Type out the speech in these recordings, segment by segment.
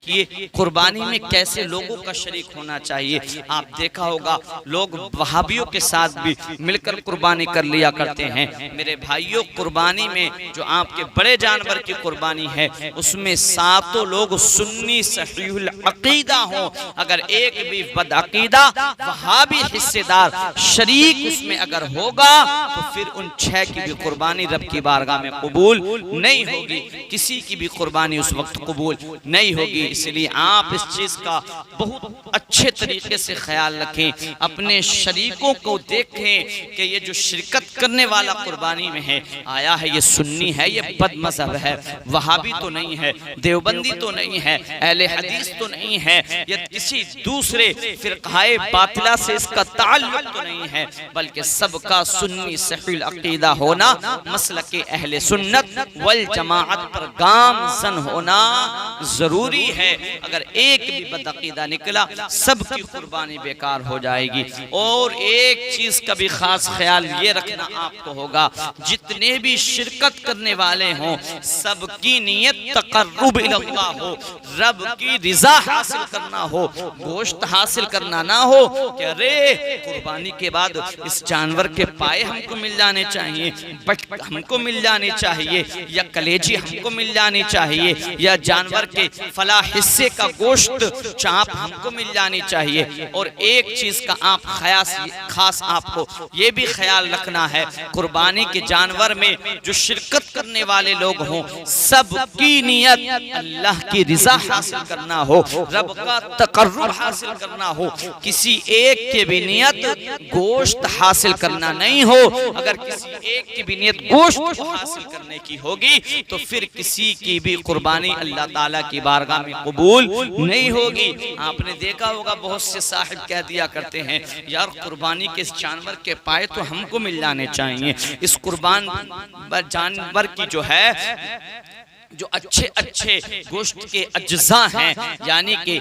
देखिए कुर्बानी में कैसे लोगों का शरीक होना चाहिए। आप देखा होगा लोग वहाबियों के साथ भी मिलकर कुर्बानी कर लिया करते हैं। मेरे भाइयों, कुर्बानी में जो आपके बड़े जानवर की कुर्बानी है उसमें सातों लोग सुन्नी सहीहुल अकीदा हो। अगर एक भी बदअकीदा वहाबी हिस्सेदार शरीक उसमें अगर होगा तो फिर उन 6 की भी कुर्बानी रब की बारगाह में कबूल नहीं होगी, किसी की भी कुर्बानी उस वक्त कबूल नहीं होगी। इसलिए आप इस चीज का बहुत अच्छे तरीके से ख्याल रखें, अपने शरीकों को देखें कि ये जो शिरकत करने वाला कुर्बानी में है, आया है ये सुन्नी है, ये बद मजहब है, वहाबी तो नहीं है, देवबंदी तो नहीं है, अहले हदीस तो नहीं है, या किसी दूसरे फिरकाए बातिला से इसका ताल्लुक तो नहीं है, बल्कि सबका सुन्नी सहीहुल अकीदा होना, मसलक अहले सुन्नत वल जमाअत पर गामज़न होना जरूरी है। अगर एक भी बदअकीदा निकला सबकी कुर्बानी बेकार हो जाएगी। और एक चीज का भी खास ख्याल ये रखना आपको होगा, जितने भी शिरकत करने वाले हों सबकी नीयत तक़र्रुब इलल्लाह हो, रब की रिजा हासिल करना हो, गोश्त हासिल करना ना हो कि अरे कुर्बानी के बाद इस जानवर के पाए हमको मिल जाने चाहिए, बट हमको मिल जाने चाहिए, या कलेजी हमको मिल जानी चाहिए, या जानवर के फला हिस्से का गोश्त चाप हमको मिल जानी चाहिए। और एक चीज का आप खास आपको ये भी ख्याल रखना है, कुर्बानी के जानवर में जो शिरकत करने वाले लोग हों सबकी नियत अल्लाह की रिजा हासिल करना हो, रब का तक़र्रुब हासिल करना हो, किसी एक के भी नियत गोश्त हासिल करना नहीं हो। अगर किसी एक की भी नियत गोश्त को हासिल करने की होगी तो फिर किसी की भी कुर्बानी अल्लाह ताला की बारगाह में कबूल नहीं होगी। आपने देखा होगा बहुत से साहिब कह दिया करते हैं, यार कुर्बानी के इस जानवर के पाए तो हमको मिल जाने चाहिए, इस कुर्बान जानवर की जो है जो अच्छे अच्छे गोश्त के अज्जा हैं, यानी कि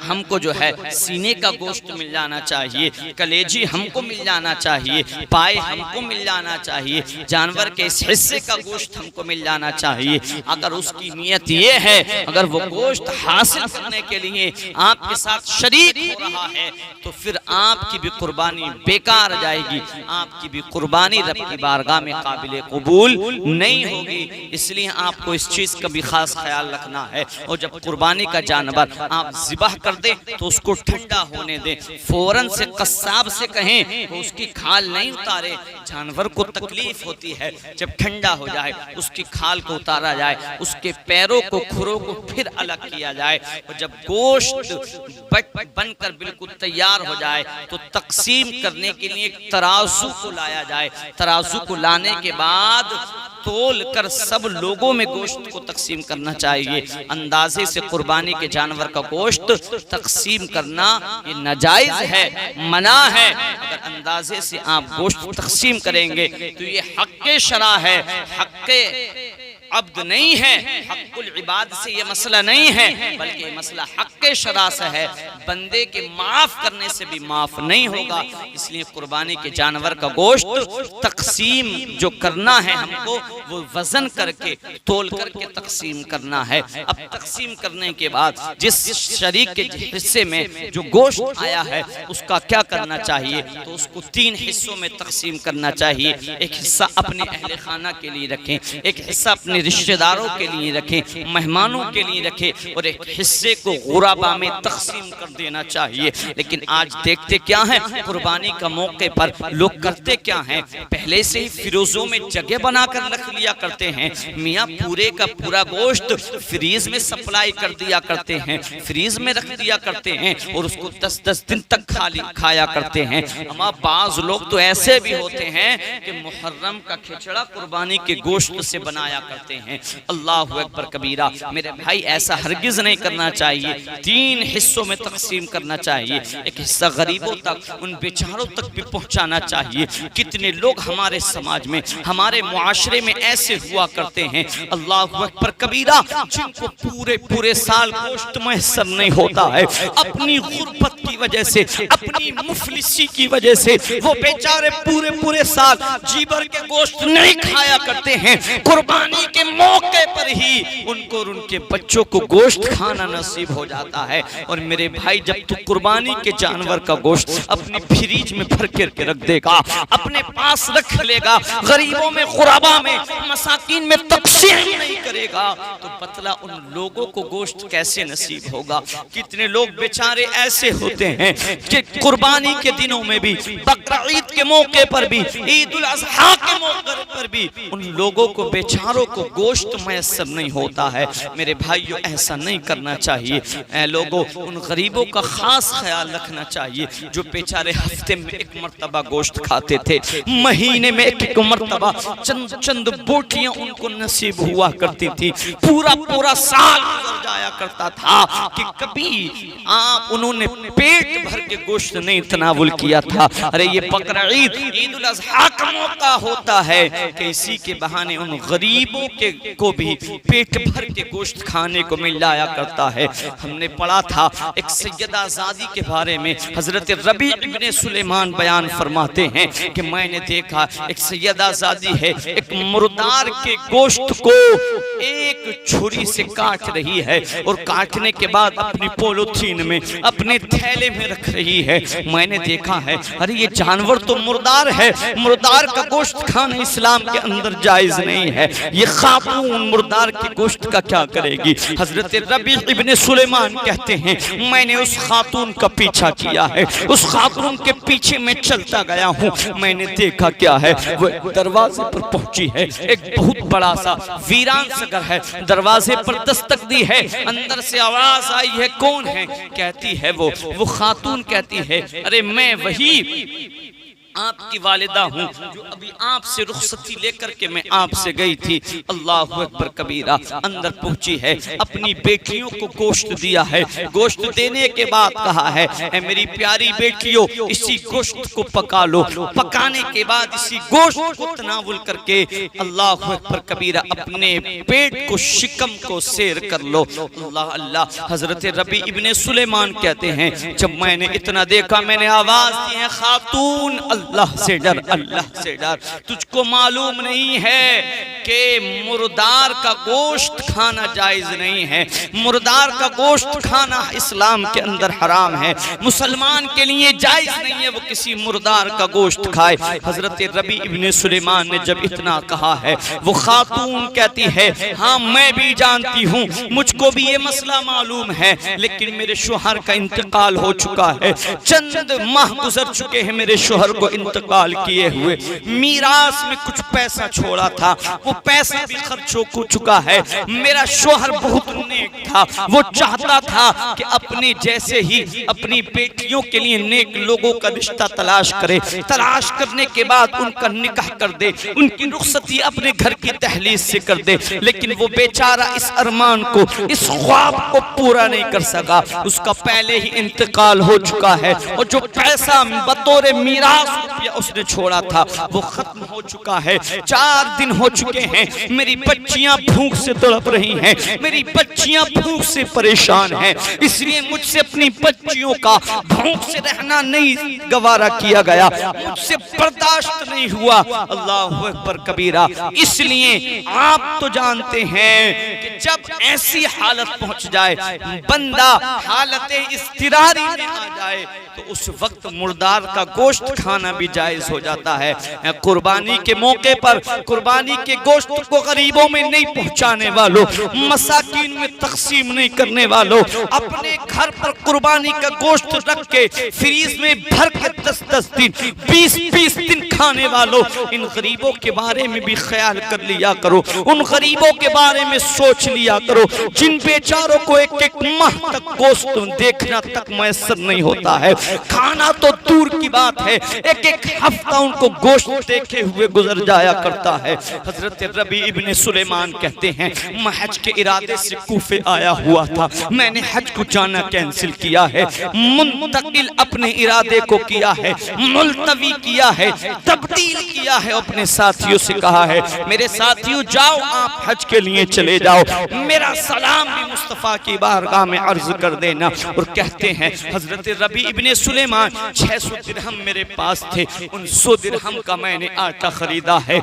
हमको जो है सीने का गोश्त मिल जाना चाहिए, कलेजी हमको मिल जाना चाहिए, पाए हमको मिल जाना चाहिए, जानवर के इस हिस्से का गोश्त हमको मिल जाना चाहिए। अगर उसकी नीयत ये है, अगर वो गोश्त हासिल करने के लिए आपके साथ शरीक हो रहा है तो फिर आपकी भी कुर्बानी बेकार जाएगी, आपकी भी कुर्बानी रब की बारगाह में काबिल कबूल नहीं होगी। इसलिए आपको इस चीज का भी खास ख्याल रखना है। और जब कुर्बानी का जानवर आप ज़िबाह कर दें तो उसको ठंडा होने दें, फौरन से कस्साब से कहें तो उसकी खाल नहीं उतारे, जानवर को तकलीफ होती है, जब ठंडा हो जाए उसकी खाल को उतारा जाए, उसके पैरों को खुरों को फिर अलग किया जाए, और जब गोश्त बनकर बिल्कुल तैयार हो जाए तो तकसीम करने के लिए एक तराजू को लाया जाए, तराजू को लाने के बाद तोल कर सब लोगों में गोश्त को तकसीम करना चाहिए। अंदाजे से कुर्बानी के जानवर का गोश्त तकसीम करना ये नाजायज है, मना है। अगर अंदाजे से आप गोश्त तकसीम करेंगे तो ये हक़्क़े शरा है, हक़्क़े अब्द नहीं है, हक़्क़ुल इबाद से ये मसला नहीं है, बल्कि मसला हक़्क़े शरा से है, बंदे के माफ़ करने से भी माफ़ नहीं होगा। इसलिए कुर्बानी के जानवर का गोश्त तकसीम जो करना है हमको वो वज़न करके तोल करके तकसीम करना है। अब तकसीम करने के बाद जिस शरीक के हिस्से में जो गोश्त आया है उसका क्या करना चाहिए, तो उसको 3 हिस्सों में तकसीम करना चाहिए। एक हिस्सा अपने अहले खाना के लिए रखें, एक हिस्सा अपने रिश्तेदारों के लिए रखें, मेहमानों के लिए रखें, और एक हिस्से को गुराबा में तकसीम कर देना चाहिए। लेकिन आज देखते क्या है, कुर्बानी का मौके पर लोग करते क्या हैं, पहले से ही फिरोजों में जगह बनाकर रख लिया करते हैं, मियाँ पूरे का पूरा गोश्त फ्रीज में सप्लाई कर दिया करते हैं, फ्रीज में रख दिया करते हैं और उसको 10-10 दिन तक खाया करते हैं। अमा बाज लोग तो ऐसे भी होते हैं कि मुहर्रम का खिचड़ा कुर्बानी के गोश्त से बनाया करते हैं। अल्लाहु अकबर कबीरा। मेरे भाई ऐसा हरगिज नहीं करना चाहिए, 3 हिस्सों में तकसीम करना चाहिए। एक हिस्सा गरीबों तक, उन बेचारों तक भी पहुंचाना चाहिए। कितने लोग हमारे समाज में, हमारे मुआशरे में ऐसे हुआ करते हैं, अल्लाहु अकबर कबीरा, जिनको पूरे पूरे साल गोश्त मैसर नहीं होता है, अपनी गुर्बत की वजह से, अपनी मुफलिसी की वजह से वो बेचारे पूरे पूरे साल जी भर के गोश्त नहीं खाया करते हैं। कुर्बानी के मौके पर ही उनको और उनके बच्चों को गोश्त खाना नसीब हो जाता है। और मेरे भाई, जब तू कुर्बानी के जानवर का गोश्त अपनी फ्रिज में भर के रख देगा, अपने पास रख लेगा, गरीबों में, गुरबा में, मसाकिन में तकसीम नहीं करेगा, तो बतला उन लोगों को गोश्त कैसे नसीब होगा। कितने लोग बेचारे ऐसे होते हैं कि कुर्बानी के दिनों में भी, बकरा ईद के मौके पर भी, ईद उल अज़हा के मौके पर भी उन लोगों को बेचारों को गोश्त मैसर नहीं होता है। मेरे भाइयों, ऐसा नहीं करना चाहिए। ऐ लोगों, उन गरीबों का खास ख्याल रखना चाहिए जो बेचारे हफ्ते में एक मर्तबा गोश्त खाते थे, महीने में एक मर्तबा चंद चंद बोटियां उनको नसीब हुआ करती थी, पूरा पूरा साल गुजर जाया करता था कि कभी आप उन्होंने पेट भर के गोश्त नहीं तनावुल किया था। अरे ये बकरा ईद, ईद उल अज़हा का मौका होता है कि इसी के बहाने उन गरीबों के को भी पेट भर के गोश्त खाने को मिल जाया करता है। हमने पढ़ा था एक सैयदा ज़ादी के बारे में, हजरत रबी इब्ने सुलेमान बयान फरमाते हैं कि मैंने देखा एक सैयदा ज़ादी है, एक मुर्दार के गोश्त को एक छुरी से काट रही है और काटने के बाद अपनी पोलोथीन में, अपने थैले में रख रही है। मैंने देखा है, अरे ये जानवर तो मुर्दार है, मुर्दार का गोश्त खाना इस्लाम के अंदर जायज नहीं है, ये खातून मुर्दार के गोश्त का क्या करेगी। हजरत रबी इब्ने सुलेमान कहते हैं, मैंने उस खातून का पीछा किया है, उस खातून के पीछे मैं चलता गया हूँ। मैंने देखा क्या है, वो दरवाजे पर पहुंची है, एक बहुत बड़ा सा वीरान सा घर है, दरवाजे पर दस्तक दी है, अंदर से आवाज आई है, कौन है? कहती है वो खातून कहती है, अरे मैं वही आपकी वालिदा हूँ जो अभी आपसे रुखसती लेकर के मैं आपसे गई थी। अल्लाहु अकबर कबीरा। अंदर पहुंची है, अपनी बेटियों को गोश्त दिया है, गोश्त देने के बाद कहा है, ऐ मेरी प्यारी बेटियों, इसी गोश्त को पका लो, पकाने के बाद इसी गोश्त को तनावुल करके अल्लाहु अकबर कबीरा अपने पेट को, शिकम को सेर कर लो। अल्लाह अल्लाह। हजरत रबी इब्ने सुलेमान कहते हैं, जब मैंने इतना देखा, मैंने आवाज दी है, खातून अल्लाह से डर, अल्लाह से डर। तुझको मालूम नहीं है कि मुर्दार का गोश्त खाना जायज नहीं है, मुर्दार का गोश्त खाना इस्लाम के अंदर हराम है, मुसलमान के लिए जायज नहीं है वो किसी मुर्दार का गोश्त खाए। हजरत रबी इब्ने सुलेमान ने जब इतना कहा है, वो खातून कहती है, हाँ मैं भी जानती हूँ, मुझको भी ये मसला मालूम है, लेकिन मेरे शोहर का इंतकाल हो चुका है, चंद माह गुजर चुके हैं मेरे शोहर को इंतकाल किए हुए, मीरास में कुछ पैसा छोड़ा था, वो पैसा भी खर्च हो चुका है। मेरा शोहर बहुत नेक था, वो चाहता था कि अपने जैसे ही अपनी बेटियों के लिए नेक लोगों का रिश्ता तलाश करे, तलाश करने के बाद उनका निकाह कर दे, उनकी रुखसती अपने घर की दहलीज से कर दे। लेकिन वो बेचारा इस अरमान को, इस ख्वाब को पूरा नहीं कर सका, उसका पहले ही इंतकाल हो चुका है, और जो पैसा बतौर मीरास उसने छोड़ा था वो खत्म हो चुका है। 4 दिन हो चुके हैं, मेरी बच्चियां भूख से तड़प रही हैं, मेरी बच्चियां भूख से परेशान हैं, इसलिए मुझसे अपनी बच्चियों का भूख से रहना नहीं गवारा किया गया, मुझसे बर्दाश्त नहीं हुआ। अल्लाहु अकबर कबीरा। इसलिए आप तो जानते हैं कि जब ऐसी हालत पहुंच जाए, बंदा हालत इस्तिरारी में आ जाए, तो उस वक्त मुर्दार का गोश्त खाना भी जायज हो जाता है। कुर्बानी के मौके पर कुर्बानी के गोश्त को गरीबों में नहीं पहुंचाने वालों, मसाकिन में तकसीम नहीं करने वालों, अपने घर पर कुर्बानी का गोश्त रख के फ्रीज में भर के 10-10 दिन, 20-20 दिन खाने वालों, इन गरीबों के बारे में भी ख्याल कर लिया करो, उन गरीबों के बारे में सोच लिया करो जिन बेचारों को एक माह तक गोश्त देखना तक मैसर नहीं होता है, खाना तो दूर की बात है, एक हफ्ता उनको गोश्त देखे हुए गुजर जाया करता है। हजरत रबी इब्ने सुलेमान कहते हैं, मैं हज के इरादे से कूफे आया हुआ था, मैंने हज को जाना कैंसिल किया है, मुंतकिल अपने इरादे को किया है, मुलतवी किया है, तब्दील किया है, अपने साथियों से कहा है मेरे साथियों जाओ आप हज के लिए चले जाओ, मेरा सलाम भी मुस्तफ़ा की बारगाह में अर्ज कर देना। और कहते हैं हजरत रबी इब्ने सुलेमान 600 दिरहम मेरे पास थे, उन 100 दिरहम का मैंने आटा खरीदा है।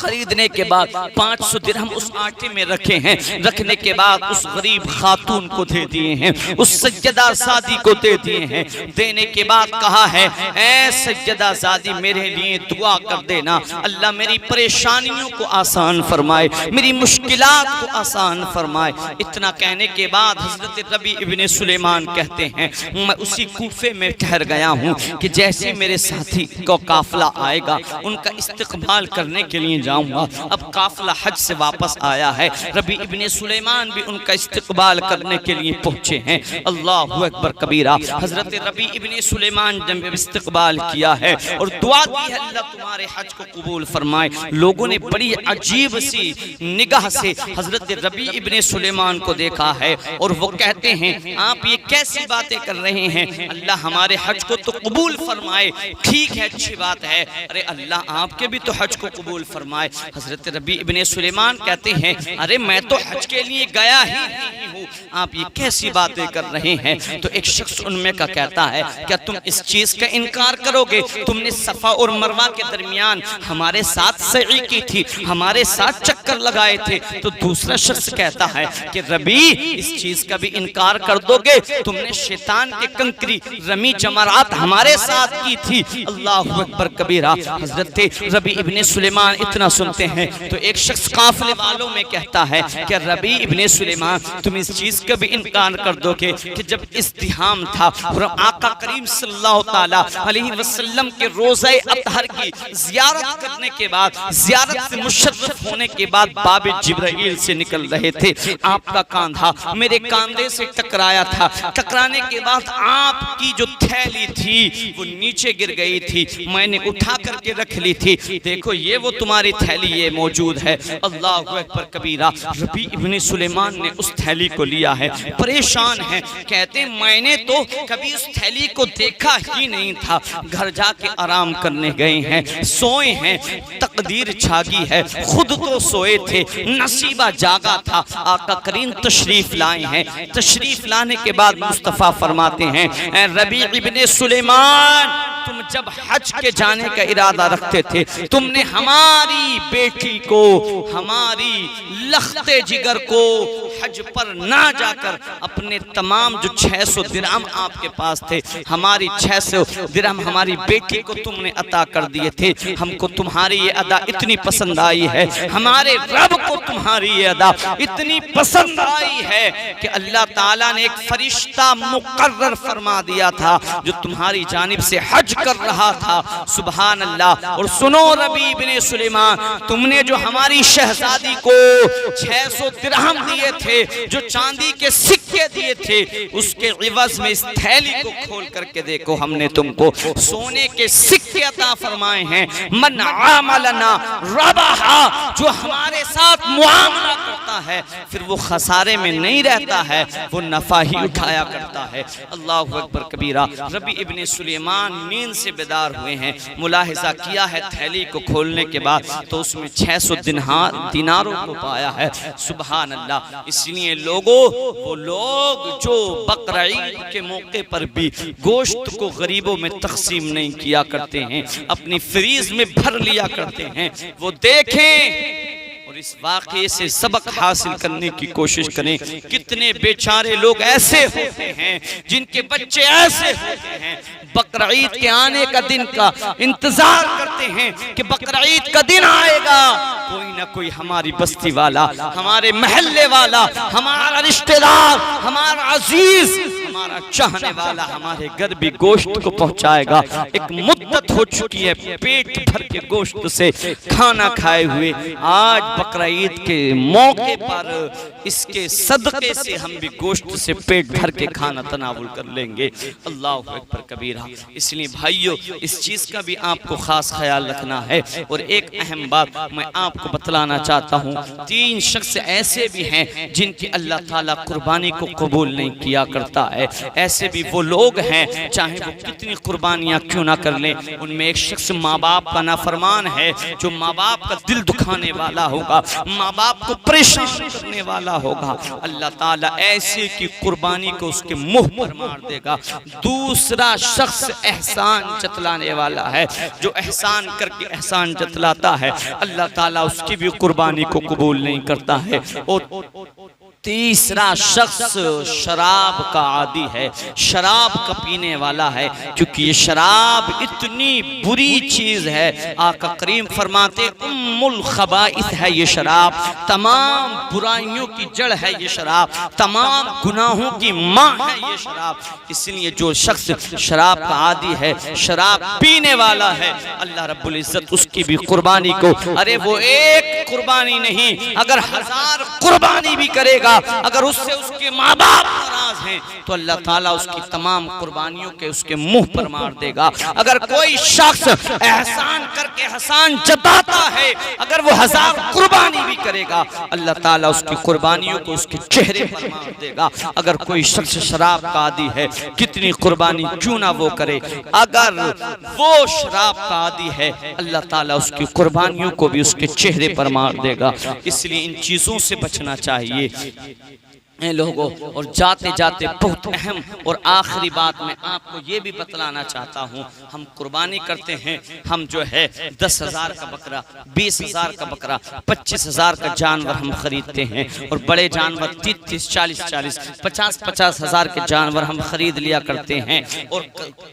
खरीदने के बाद 500 दिरहम उस आटे में रखे हैं, रखने के बाद उस गरीब खातून को दे दिए हैं, उस सैयदा सादी को दे दिए हैं। देने के बाद कहा है ऐ सैयदा सादी मेरे लिए दुआ कर देना, अल्लाह मेरी परेशानियों को आसान फरमाए, मेरी मुश्किलात को आसान फरमाए। इतना कहने के बाद हजरत रबी इब्ने सुलेमान कहते हैं मैं उसी कूफे में ठहर गया हूँ कि जैसे मेरे साथी को काफिला आएगा उनका इस्तकबाल करने के लिए जाऊंगा। अब काफिला हज से वापस आया है, रबी इब्ने सुलेमान भी उनका इस्तकबाल करने के लिए पहुंचे हैं। अल्लाहु अकबर कबीरा। हजरत रबी इब्ने सुलेमान ने इस्तकबाल किया है और दुआ दी है अल्लाह तुम्हारे हज को कबूल फरमाए। लोगों ने बड़ी अजीब सी निगाह से हजरत रबी इब्ने सुलेमान को देखा है और वो कहते हैं आप ये कैसी बातें कर रहे हैं, अल्लाह हमारे हज को तो कबूल फरमाए। ठीक है अच्छी बात है, अरे अल्लाह आपके भी तो हज को कबूल फरमाए। हजरत रबी इब्ने सुलेमान कहते हैं अरे मैं तो हज के लिए गया ही नहीं हूँ, आप ये कैसी बातें कर रहे हैं। तो एक शख्स उनमें का कहता है क्या तुम इस चीज का इनकार करोगे, तुमने सफा और मरवा के दरमियान हमारे साथ सई की थी, हमारे साथ चक्कर लगाए थे। तो दूसरा शख्स कहता है कि रबी इस चीज का भी इनकार कर दोगे, तुमने शैतान के कंकरी रमी जमरात हमारे साथ की थी। अल्लाहु अकबर कबीरा। हजरत रबी इब्ने सुलेमान इतना सुनते हैं तो एक शख्स काफिले वालों में कहता है कि रबी इब्ने सुलेमान तुम इस चीज का भी इनकार कर दोगे कि जब इस्तिहाम था और आका करीम सल्लल्लाहु ताला अलैहि वसल्लम के रोज़े अतहर की ज़ियारत करने के बाद, ज़ियारत से मुशर्रफ होने के बाद बाबे जिब्राइल से निकल रहे थे, आपका कांधा मेरे कांधे से टकराया था, टकराने के बाद आपकी जो थैली थी वो नीचे गिर गई थी, मैंने उठा करके रख ली थी, देखो ये वो तुम्हारी थैली ये मौजूद है। अल्लाहु अकबर कबीरा। रबी इब्ने सुलेमान ने उस थैली को लिया है, परेशान है, कहते मैंने तो कभी उस थैली को देखा ही नहीं था, घर जाके आराम करने गए हैं, सोए हैं, तकदीर छागी है, खुद तो सोए थे, नसीबा जागा था, आका करीम तशरीफ लाए हैं। तशरीफ लाने के बाद मुस्तफ़ा फरमाते हैं रबी इब्ने सुलेमान तुम जब हज के जाने का इरादा रखते थे, तुमने हमारी बेटी को, हमारी लख्ते जिगर को हज पर ना जाकर अपने तमाम जो 600 दिरहम आपके पास थे, हमारी 600 दिरहम हमारी बेटी को तुमने अता कर दिए थे। हमको तुम्हारी ये अदा इतनी पसंद आई है, हमारे रब को तुम्हारी ये अदा इतनी पसंद आई है कि अल्लाह ताला ने एक फरिश्ता मुकर्रर फरमा दिया था जो तुम्हारी जानिब से हज कर रहा था। सुभान अल्लाह। और सुनो रबी इब्ने सुलेमान, तुमने जो हमारी शहजादी को 600 दिरहम दिए थे, जो चांदी के सिक्के दिए थे, उसके इवज में इस थैली को खोल करके देखो, हमने तुमको सोने के सिक्के अता फरमाए हैं। मन आमलना रबहा, जो हमारे साथ मुआमला करता है फिर वो खसारे में नहीं रहता है, वो नफा ही उठाया करता है। अल्लाहु अकबर कबीरा। रबी इब्ने सुलेमान नींद से बेदार हुए हैं, मुलाहिजा किया है थैली को खोलने के बाद तो उसमें 600 दिनारों को पाया है। सुभान अल्लाह। इसलिए लोगों, वो लोग जो बकरा ईद के मौके पर भी गोश्त को गरीबों में तकसीम नहीं किया करते हैं, अपनी फ्रीज में भर लिया करते हैं, वो देखें और इस वाक़े से सबक हासिल करने की कोशिश करें। कितने बेचारे लोग ऐसे होते हैं जिनके बच्चे ऐसे होते हैं, बकरा ईद के आने का दिन का इंतजार करते हैं कि बकरा ईद का दिन आएगा, कोई ना कोई हमारी बस्ती वाला, हमारे महल्ले वाला, हमारा रिश्तेदार, हमारा अजीज, हमारा चाहने वाला हमारे घर भी गोश्त को पहुंचाएगा। एक मुद्दत हो चुकी है पेट भर के गोश्त से खाना खाए हुए, आज बकरा ईद के मौके पर इसके सदक़े से हम भी गोश्त से पेट भर के खाना तनावुल कर लेंगे। अल्लाहु अकबर कबीरा। इसलिए भाइयों, इस चीज़ का भी आपको ख़ास ख्याल रखना है। और एक अहम बात मैं आपको बतलाना चाहता हूँ, 3 शख्स ऐसे भी हैं जिनकी अल्लाह ताला कुर्बानी को कबूल नहीं किया करता है। ऐसे भी वो लोग हैं चाहे वो कितनी कुर्बानियां क्यों ना कर लें, उनमें एक शख्स माँ बाप का नाफरमान है, जो माँ बाप का दिल दुखाने वाला होगा, माँ बाप को परेशान करने वाला होगा। अल्लाह ताला ऐसे की कुर्बानी को उसके मुंह पर मार देगा। दूसरा शख्स एहसान जतलाने वाला है, जो एहसान करके एहसान जतलाता है, अल्लाह ताला उसकी भी कुर्बानी को कबूल नहीं करता है। और तीसरा शख्स शराब का आदी है, शराब का पीने वाला है, क्योंकि ये शराब इतनी बुरी चीज है। आका करीम फरमाते उम्मुल खबाइस है ये शराब, तमाम बुराइयों की जड़ है ये शराब, तमाम गुनाहों की माँ है ये शराब। इसलिए जो शख्स शराब का आदी है, शराब पीने वाला है, अल्लाह रब्बुल इज्जत उसकी भी कुर्बानी को, अरे वो एक कुर्बानी नहीं, अगर 1000 कुर्बानी भी करेगा, अगर उससे उसके माँ बाप नाराज हैं तो अल्लाह ताला उसकी तमाम कुर्बानियों के उसके मुंह पर मार देगा। अगर कोई शख्स एहसान करके एहसान जताता है, अगर वो 1000 कुर्बानी भी करेगा, अल्लाह ताला उसकी कुर्बानियों को उसके चेहरे पर मार देगा। अगर कोई शख्स शराब का आदी है, कितनी कुर्बानी क्यों ना वो करे, अगर वो शराब का आदी है, अल्लाह ताला उसकी कुर्बानियों को भी उसके चेहरे पर मार देगा। इसलिए इन चीजों से बचना चाहिए लोगों। और जाते जाते बहुत अहम और आखिरी बात मैं आपको ये भी बतलाना चाहता हूँ, हम कुर्बानी करते हैं, हम जो है 10,000 का बकरा, 20,000 का बकरा, 25,000 का जानवर हम खरीदते हैं, और बड़े जानवर 30-30, 40-40, 50-50 हज़ार के जानवर हम खरीद लिया करते हैं। और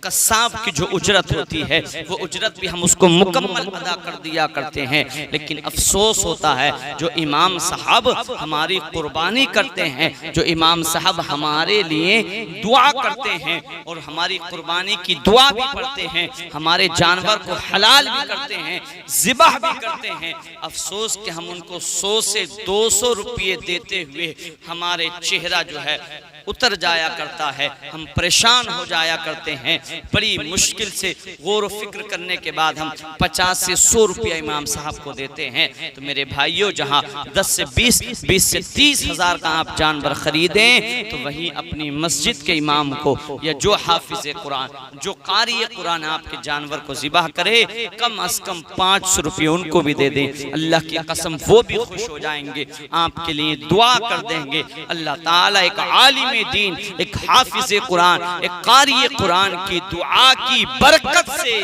कसाब की जो उजरत होती है, वो उजरत भी हम उसको मुकम्मल अदा कर दिया करते हैं। लेकिन अफसोस होता है जो इमाम साहब हमारी कुर्बानी करते हैं, जो इमाम साहब हमारे लिए दुआ करते हैं और हमारी कुर्बानी की दुआ भी पढ़ते हैं, हमारे जानवर को हलाल भी करते हैं, ज़िबाह भी करते हैं, अफसोस कि हम उनको 100 से 200 रुपये देते हुए हमारे चेहरा जो है उतर जाया करता है, हम परेशान हो जाया करते हैं। बड़ी मुश्किल से गौर व फिक्र करने के बाद हम 50 से 100 रुपया इमाम साहब को देते हैं। तो मेरे भाइयों, जहाँ 10 से 20, 20 से 30 हज़ार का आप जानवर खरीदें, तो वहीं अपनी मस्जिद के इमाम को या जो हाफिज कुरान, जो कारी कुरान आपके जानवर को ज़िबाह करे, कम अज कम 500 रुपये उनको भी दे दें। अल्लाह की कसम वो भी खुश हो जाएंगे, आपके लिए दुआ कर देंगे। अल्लाह ताला एक आलिम दीन, एक हाफिज कुरान, एक कारी कुरान की दुआ की बरकत से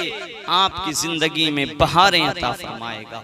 आपकी जिंदगी में बहारें अता फरमाएगा।